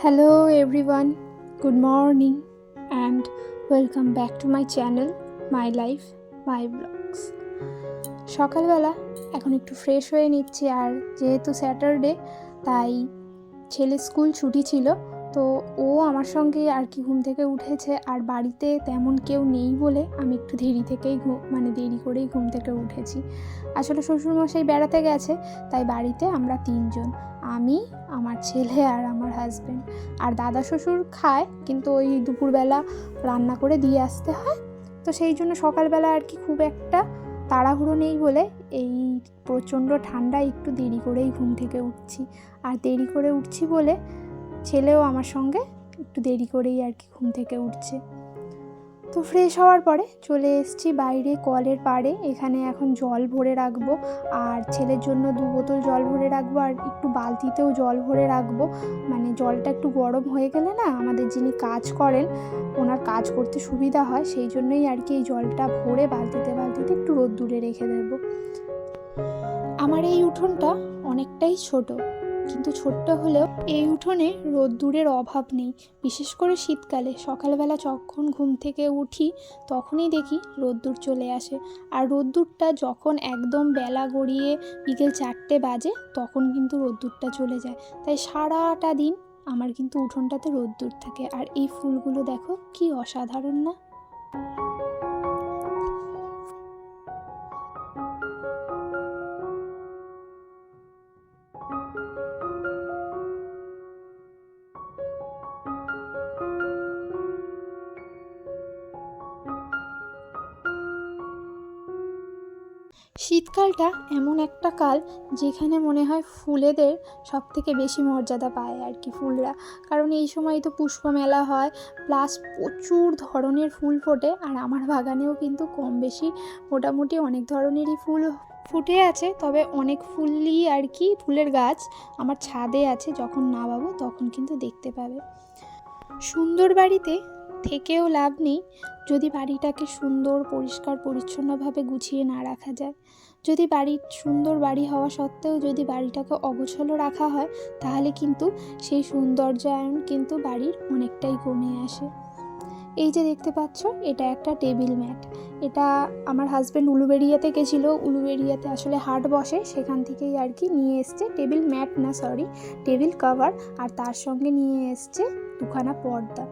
Hello everyone, good morning and welcome back to my channel My Life My Vlogs. সকালবেলা এখন একটু fresh হয়ে নিচ্ছি, আর যেহেতু স্যাটারডে তাই ছেলে স্কুল ছুটি ছিল, তো ও আমার সঙ্গে আর কি ঘুম থেকে উঠেছে। আর বাড়িতে তেমন কেউ নেই বলে আমি একটু দেরি করেই ঘুম থেকে উঠেছি। আসলে শ্বশুরমশাই বেড়াতে গেছে, তাই বাড়িতে আমরা তিনজন, আমি, আমার ছেলে আর আমার হাজব্যান্ড। আর দাদা শ্বশুর খায়, কিন্তু ওই দুপুরবেলা রান্না করে দিয়ে আসতে হয়, তো সেই জন্য সকালবেলা আর কি খুব একটা তাড়াহুড়ো নেই বলে এই প্রচণ্ড ঠান্ডায় একটু দেরি করেই ঘুম থেকে উঠছি। আর দেরি করে উঠছি বলে ছেলেও আমার সঙ্গে একটু দেরি করেই আর কি ঘুম থেকে উঠছে। তো ফ্রেশ হওয়ার পরে চলে এসেছি বাইরে কলের পাড়ে। এখানে এখন জল ভরে রাখবো, আর ছেলের জন্য 2 বোতল জল ভরে রাখবো, আর একটু বালতিতেও জল ভরে রাখবো। মানে জলটা একটু গরম হয়ে গেলে না আমাদের যিনি কাজ করেন ওনার কাজ করতে সুবিধা হয়, সেই জন্যই আর কি এই জলটা ভরে বালতিতে একটু রোদ্দুরে রেখে দেবো। আমার এই উঠোনটা অনেকটাই ছোট, কিন্তু ছোট্ট হলেও এই উঠোনে রোদ্দুরের অভাব নেই। বিশেষ করে শীতকালে সকালবেলা যখন ঘুম থেকে উঠি তখনই দেখি রোদ্দুর চলে আসে, আর রোদ্দুরটা যখন একদম বেলা গড়িয়ে বিকেল 4টে বাজে তখন কিন্তু রোদ্দুরটা চলে যায়। তাই সারাটা দিন আমার কিন্তু উঠোনটাতে রোদ্দুর থাকে। আর এই ফুলগুলো দেখো কি অসাধারণ না? শীতকালটা এমন একটা কাল যেখানে মনে হয় ফুলেদের সব থেকে বেশি মর্যাদা পায় আর কি ফুলরা, কারণ এই সময় তো পুষ্প মেলা হয়, প্লাস প্রচুর ধরনের ফুল ফোটে। আর আমার বাগানেও কিন্তু কম বেশি মোটামুটি অনেক ধরনেরই ফুল ফুটে আছে, তবে অনেক ফুলই আর কি ফুলের গাছ আমার ছাদে আছে, যখন নামাবো তখন কিন্তু দেখতে পাবে। সুন্দর বাড়িতে থেকেও লাভ নেই যদি বাড়িটাকে সুন্দর পরিষ্কার পরিচ্ছন্নভাবে গুছিয়ে না রাখা যায়। যদি সুন্দর বাড়ি হওয়া সত্ত্বেও যদি বাড়িটাকে অগোছালো রাখা হয়, তাহলে কিন্তু সেই সৌন্দর্যায়ন কিন্তু বাড়ির অনেকটাই কমে আসে। এই যে দেখতে পাচ্ছ, এটা একটা টেবিল ম্যাট। এটা আমার হাজব্যান্ড উলুবেড়িয়াতে গেছিলো, উলুবেড়িয়াতে আসলে হাট বসে, সেখান থেকেই আর কি নিয়ে এসছে। টেবিল ম্যাট না, সরি, টেবিল কভার। আর তার সঙ্গে নিয়ে এসছে 2খানা পর্দা।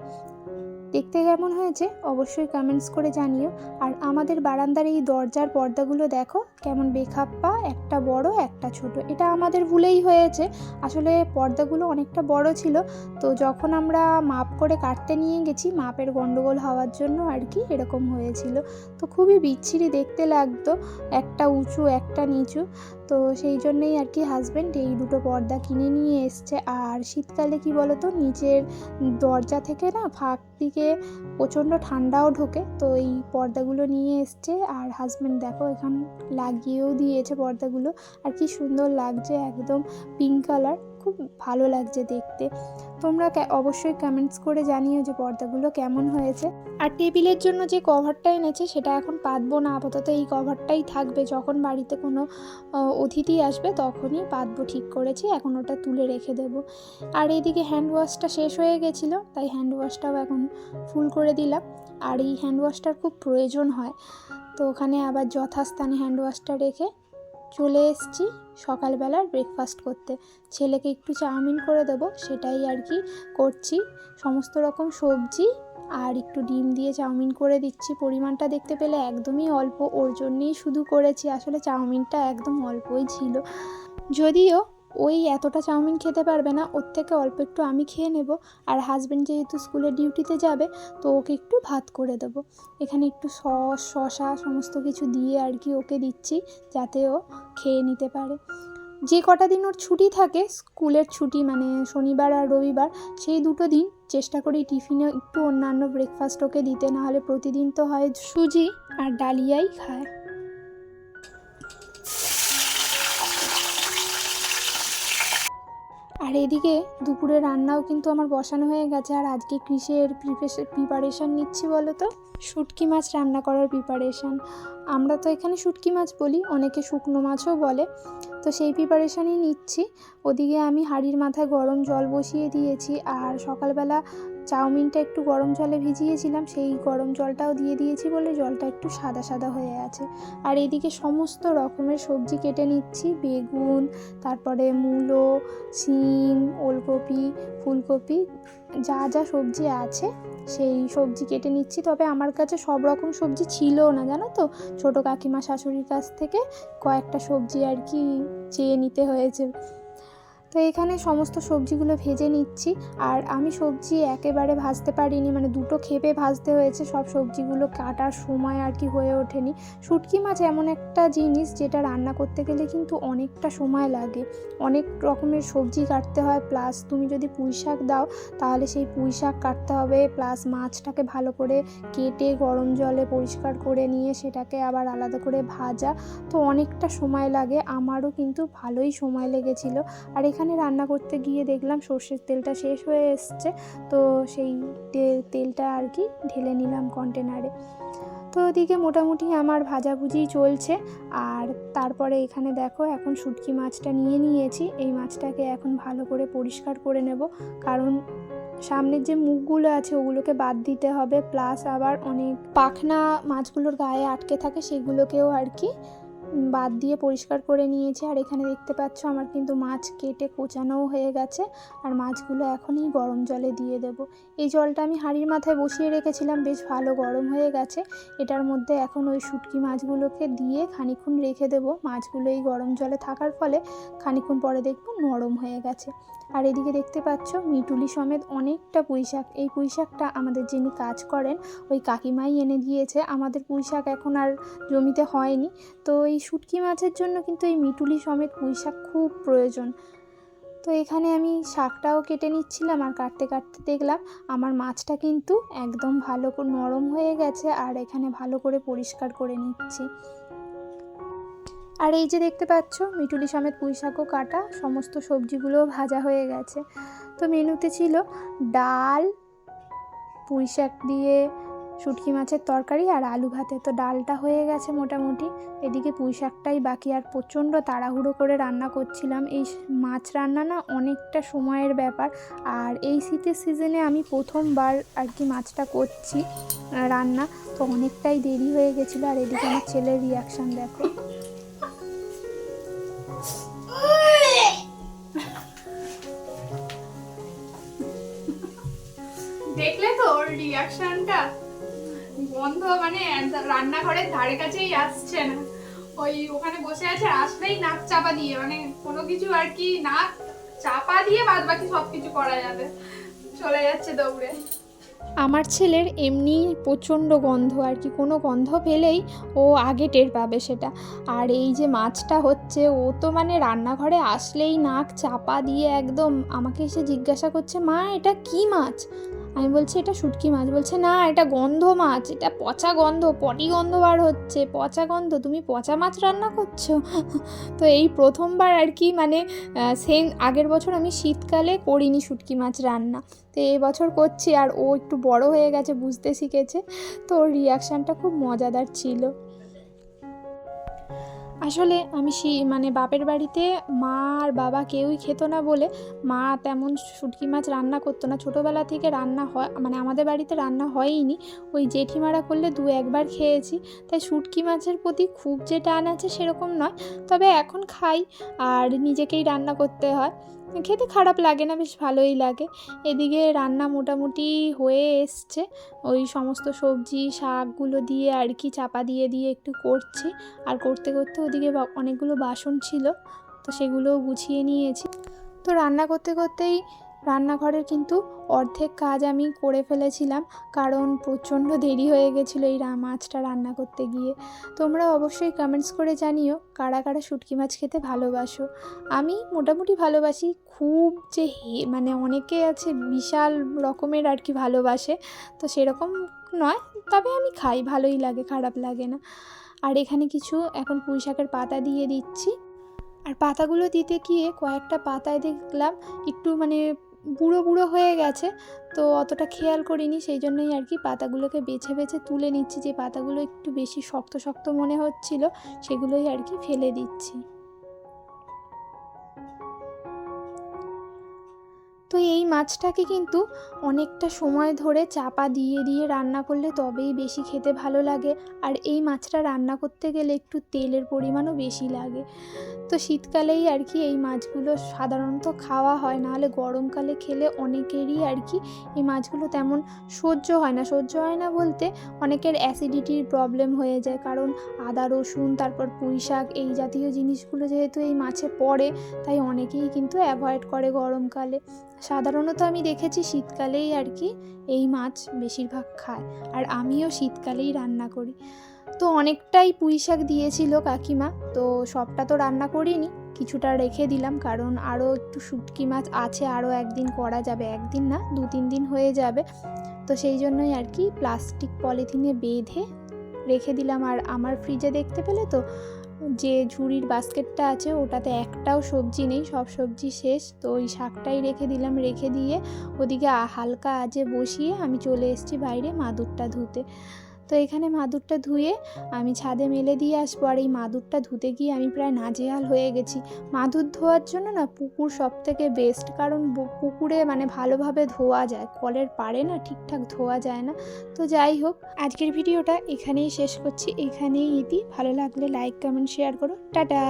দেখতে কেমন হয়েছে অবশ্যই কমেন্টস করে জানিও। আর আমাদের বারান্দার এই দরজার পর্দাগুলো দেখো কেমন বেখাপ্পা, একটা বড় একটা ছোট। এটা আমাদের ভুলেই হয়েছে, আসলে পর্দাগুলো অনেকটা বড় ছিল, তো যখন আমরা মাপ করে কাটতে নিয়ে গেছি মাপের গন্ডগোল হওয়ার জন্য আর কি এরকম হয়েছিল। তো খুবই বিচ্ছিরি দেখতে লাগতো, একটা উঁচু একটা নিচু, তো সেই জন্যই আর কি হাজব্যান্ড এই 2টো পর্দা কিনে নিয়ে এসছে। আর শীতকালে কি বলতো, নিচের দরজা থেকে না ফাঁক দিকে প্রচণ্ড ঠান্ডাও ঢোকে, তো এই পর্দাগুলো নিয়ে এসছে। আর হাজব্যান্ড দেখো এখানে লাগিয়েও দিয়েছে পর্দাগুলো, আর কি সুন্দর লাগছে, একদম পিঙ্ক কালার, খুব ভালো লাগছে দেখতে। তোমরা অবশ্যই কমেন্টস করে জানিও যে পর্দাগুলো কেমন হয়েছে। আর টেবিলের জন্য যে কভারটা এনেছে সেটা এখন পাতবো না, আপাতত এই কভারটাই থাকবে, যখন বাড়িতে কোনো অতিথি আসবে তখনই পাতবো ঠিক করেছি, এখন ওটা তুলে রেখে দেবো। আর এইদিকে হ্যান্ড ওয়াশটা শেষ হয়ে গেছিলো, তাই হ্যান্ড ওয়াশটাও এখন ফুল করে দিলাম। আর এই হ্যান্ড ওয়াশটার খুব প্রয়োজন হয়, তো ওখানে আবার যথাস্থানে হ্যান্ড ওয়াশটা রেখে চলে এসেছি সকালবেলার ব্রেকফাস্ট করতে। ছেলেকে একটু চাউমিন করে দেবো, সেটাই আর কি করছি। সমস্ত রকম সবজি আর একটু ডিম দিয়ে চাউমিন করে দিচ্ছি। পরিমাণটা দেখতে পেলে একদমই অল্প, ওর জন্যেই শুধু করেছি, আসলে চাউমিনটা একদম অল্পই ছিল। যদিও ওই এতটা চাউমিন খেতে পারবে না, ওর থেকে অল্প একটু আমি খেয়ে নেব। আর হাজব্যান্ড যেহেতু স্কুলে ডিউটিতে যাবে, তো ওকে একটু ভাত করে দেবো। এখানে একটু সস শসা সমস্ত কিছু দিয়ে আর কি ওকে দিচ্ছি, যাতে ও খেয়ে নিতে পারে। যে কটা দিন ওর ছুটি থাকে, স্কুলের ছুটি মানে শনিবার আর রবিবার, সেই 2টো দিন চেষ্টা করি টিফিনে একটু অন্যান্য ব্রেকফাস্ট ওকে দিতে, নাহলে প্রতিদিন তো হয় সুজি আর ডালিয়াই খায়। আর এদিকে দুপুরে রান্নাও কিন্তু আমার বসানো হয়ে গেছে। আর আজকে কিসের প্রিপারেশান নিচ্ছি বলো তো? শুটকি মাছ রান্না করার প্রিপারেশান। আমরা তো এখানে শুটকি মাছ বলি, অনেকে শুকনো মাছও বলে। তো সেই প্রিপারেশানই নিচ্ছি। ওদিকে আমি হাঁড়ির মাথায় গরম জল বসিয়ে দিয়েছি, আর সকালবেলা চাউমিনটা একটু গরম জলে ভিজিয়েছিলাম, সেই গরম জলটাও দিয়ে দিয়েছি বলে জলটা একটু সাদা সাদা হয়ে আছে। আর এদিকে সমস্ত রকমের সবজি কেটে নিচ্ছি, বেগুন, তারপরে মূলো, শিম, ওলকপি, ফুলকপি, যা যা সবজি আছে সেই সবজি কেটে নিচ্ছি। তবে আমার কাছে সব রকম সবজি ছিল না, জানো তো, ছোটো কাকিমা শাশুড়ির কাছ থেকে কয়েকটা সবজি আর কি চেয়ে নিতে হয়েছে। তো এখানে সমস্ত সবজিগুলো ভেজে নিচ্ছি। আর আমি সবজি একেবারে ভাজতে পারিনি, মানে দুটো খেপে ভাজতে হয়েছে, সব সবজিগুলো কাটার সময় আর কি হয়ে ওঠেনি। শুটকি মাছ এমন একটা জিনিস যেটা রান্না করতে গেলে কিন্তু অনেকটা সময় লাগে, অনেক রকমের সবজি কাটতে হয়, প্লাস তুমি যদি পুঁই শাক দাও তাহলে সেই পুঁই শাক কাটতে হবে, প্লাস মাছটাকে ভালো করে কেটে গরম জলে পরিষ্কার করে নিয়ে সেটাকে আবার আলাদা করে ভাজা, তো অনেকটা সময় লাগে। আমারও কিন্তু ভালোই সময় লেগেছিল। আর এখানে রান্না করতে গিয়ে দেখলাম সর্ষের তেলটা শেষ হয়ে এসছে, তো সেই তেলটা আর কি ঢেলে নিলাম কন্টেনারে। তো ওদিকে মোটামুটি আমার ভাজাভুজি চলছে। আর তারপরে এখানে দেখো এখন শুটকি মাছটা নিয়ে নিয়েছি, এই মাছটাকে এখন ভালো করে পরিষ্কার করে নেব, কারণ সামনের যে মুখগুলো আছে ওগুলোকে বাদ দিতে হবে, প্লাস আবার অনেক পাখনা মাছগুলোর গায়ে আটকে থাকে সেগুলোকেও আর কি বাদ দিয়ে পরিষ্কার করে নিয়েছি। আর এখানে দেখতে পাচ্ছ আমার কিন্তু মাছ কেটে কোচানোও হয়ে গেছে, আর মাছগুলো এখনই গরম জলে দিয়ে দেব। এই জলটা আমি হাঁড়ির মাথায় বসিয়ে রেখেছিলাম, বেশ ভালো গরম হয়ে গেছে। এটার মধ্যে এখন ওই শুটকি মাছগুলোকে দিয়ে খানিকক্ষণ রেখে দেব। মাছগুলো এই গরম জলে থাকার ফলে খানিকক্ষণ পরে দেখব নরম হয়ে গেছে। আর এদিকে দেখতে পাচ্ছ মিটুলি সমেত অনেকটা পুঁই শাক। এই পুঁই শাকটা আমাদের যিনি কাজ করেন ওই কাকিমাই এনে দিয়েছে, আমাদের পুঁই শাক এখন আর জমিতে হয়নি, তো এই শুটকি মাছের জন্য কিন্তু এই মিটুলি সমেত পুঁই শাক খুব প্রয়োজন। তো এখানে আমি শাকটাও কেটে নিচ্ছিলাম, আর কাটতে কাটতে দেখলাম আমার মাছটা কিন্তু একদম ভালো করে নরম হয়ে গেছে, আর এখানে ভালো করে পরিষ্কার করে নিচ্ছি। আর এই যে দেখতে পাচ্ছ মিটুলি সমেত পুঁই শাকও কাটা, সমস্ত সবজিগুলোও ভাজা হয়ে গেছে। তো মেনুতে ছিল ডাল, পুঁই শাক দিয়ে শুটকি মাছের তরকারি আর আলু ভাতে। তো ডালটা হয়ে গেছে মোটামুটি, এদিকে পুঁই শাকটাই বাকি। আর প্রচণ্ড তাড়াহুড়ো করে রান্না করছিলাম, এই মাছ রান্না না অনেকটা সময়ের ব্যাপার। আর এই শীতের সিজনে আমি প্রথমবার আর কি মাছটা করছি রান্না, তো অনেকটাই দেরি হয়ে গেছিলো। আর এদিকে আমার ছেলের রিয়াকশান দেখো। দেখলে তো ওর রিয়াকশনটা, গন্ধ মানে রান্নাঘরের ধারে কাছেই আসছে না, ওই ওখানে বসে আছে, আসলেই নাক চাপা দিয়ে, মানে কোনো কিছু আর কি নাক চাপা দিয়ে বাদ বাকি সবকিছু করা যাবে, চলে যাচ্ছে দৌড়ে। আমার ছেলের এমনি প্রচণ্ড গন্ধ আর কি, কোনো গন্ধ পেলেই ও আগে টের পাবে সেটা। আর এই যে মাছটা হচ্ছে, ও তো মানে রান্নাঘরে আসলেই নাক চাপা দিয়ে একদম আমাকে এসে জিজ্ঞাসা করছে, মা এটা কি মাছ? আমি বলছি এটা শুটকি মাছ। বলছে না এটা গন্ধ মাছ, এটা পচা গন্ধ, পটি গন্ধ বার হচ্ছে, পচা গন্ধ, তুমি পচা মাছ রান্না করছো? তো এই প্রথমবার আর কি, মানে সেই আগের বছর আমি শীতকালে করিনি শুটকি মাছ রান্না, তো এই বছর করছি। আর ও একটু বড় হয়ে গেছে, বুঝতে শিখেছে, তো ওর রিয়াকশানটা খুব মজাদার ছিল। আসলে আমি মানে বাপের বাড়িতে মা আর বাবা কেউই খেত না বলে মা তেমন শুটকি মাছ রান্না করতো না। ছোটোবেলা থেকে রান্না হয়, মানে আমাদের বাড়িতে রান্না হয়ইনি, ওই জেঠিমারা করলে দু একবার খেয়েছি, তাই শুটকি মাছের প্রতি খুব যে টান আছে সেরকম নয়। তবে এখন খাই, আর নিজেকেই রান্না করতে হয়, খেতে খারাপ লাগে না, বেশ ভালোই লাগে। এদিকে রান্না মোটামুটি হয়ে এসছে, ওই সমস্ত সবজি শাকগুলো দিয়ে আর কি চাপা দিয়ে দিয়ে একটু করছি। আর করতে করতে ওদিকে অনেকগুলো বাসন ছিল, তো সেগুলোও গুছিয়ে নিয়েছি। তো রান্না করতে করতেই রান্নাঘরের কিন্তু অর্ধেক কাজ আমি করে ফেলেছিলাম, কারণ প্রচণ্ড দেরি হয়ে গেছিলো এই মাছটা রান্না করতে গিয়ে। তোমরা অবশ্যই কমেন্টস করে জানিও কারা কারা শুটকি মাছ খেতে ভালোবাসো। আমি মোটামুটি ভালোবাসি, খুব যে মানে অনেকে আছে বিশাল রকমের আর কি ভালোবাসে, তো সেরকম নয়, তবে আমি খাই, ভালোই লাগে, খারাপ লাগে না। আর এখানে কিছু এখন পুঁই শাকের পাতা দিয়ে দিচ্ছি। আর পাতাগুলো দিতে গিয়ে কয়েকটা পাতায় দেখলাম একটু মানে বুড়ো বুড়ো হয়ে গেছে, তো অতটা খেয়াল করিনি, সেই জন্যই আর কি পাতাগুলোকে বেছে বেছে তুলে নিচ্ছি। যে পাতাগুলো একটু বেশি শক্ত শক্ত মনে হচ্ছিল সেগুলোই আর কি ফেলে দিচ্ছি। তো এই মাছটাকে কিন্তু অনেকটা সময় ধরে চাপা দিয়ে দিয়ে রান্না করলে তবেই বেশি খেতে ভালো লাগে। আর এই মাছটা রান্না করতে গেলে একটু তেলের পরিমাণও বেশি লাগে। তো শীতকালেই আর কি এই মাছগুলো সাধারণত খাওয়া হয়, নাহলে গরমকালে খেলে অনেকেরই আর কি এই মাছগুলো তেমন সহ্য হয় না। সহ্য হয় না বলতে অনেকের অ্যাসিডিটির প্রবলেম হয়ে যায়, কারণ আদা রসুন তারপর পুঁই শাক এই জাতীয় জিনিসগুলো যেহেতু এই মাছে পড়ে, তাই অনেকেই কিন্তু অ্যাভয়েড করে গরমকালে। সাধারণত আমি দেখেছি শীতকালেই আর কি এই মাছ বেশিরভাগ খায়, আর আমিও শীতকালেই রান্না করি। তো অনেকটাই পুঁই শাক দিয়েছিল কাকিমা, তো সবটা তো রান্না করিনি, কিছুটা রেখে দিলাম, কারণ আরও একটু শুটকি মাছ আছে, আরও একদিন করা যাবে, একদিন না 2-3 দিন হয়ে যাবে। তো সেই জন্যই আর কি প্লাস্টিক পলিথিনে বেঁধে রেখে দিলাম। আর আমার ফ্রিজে দেখতে পেলে তো যে ঝুড়ির বাস্কেটটা আছে ওটাতে একটাও সবজি নেই, সব সবজি শেষ। তো ওই শাকটাই রেখে দিলাম, রেখে দিয়ে ওদিকে হালকা আঁচে বসিয়ে আমি চলে এসেছি বাইরে মাদুরটা ধুতে। তো এখানে মাদুরটা ধুয়ে আমি ছাদে মেলে দিয়ে আসবো। আর এই মাদুরটা ধুতে গিয়ে আমি প্রায় নাজেহাল হয়ে গেছি। মাদুর ধোয়ার জন্য না পুকুর সবথেকে বেস্ট, কারণ পুকুরে মানে ভালোভাবে ধোয়া যায়, কলের পাড়ে না ঠিকঠাক ধোয়া যায় না। তো যাই হোক, আজকের ভিডিওটা এখানেই শেষ করছি, এখানেই ইতি। ভালো লাগলে লাইক কমেন্ট শেয়ার করো। টাটা।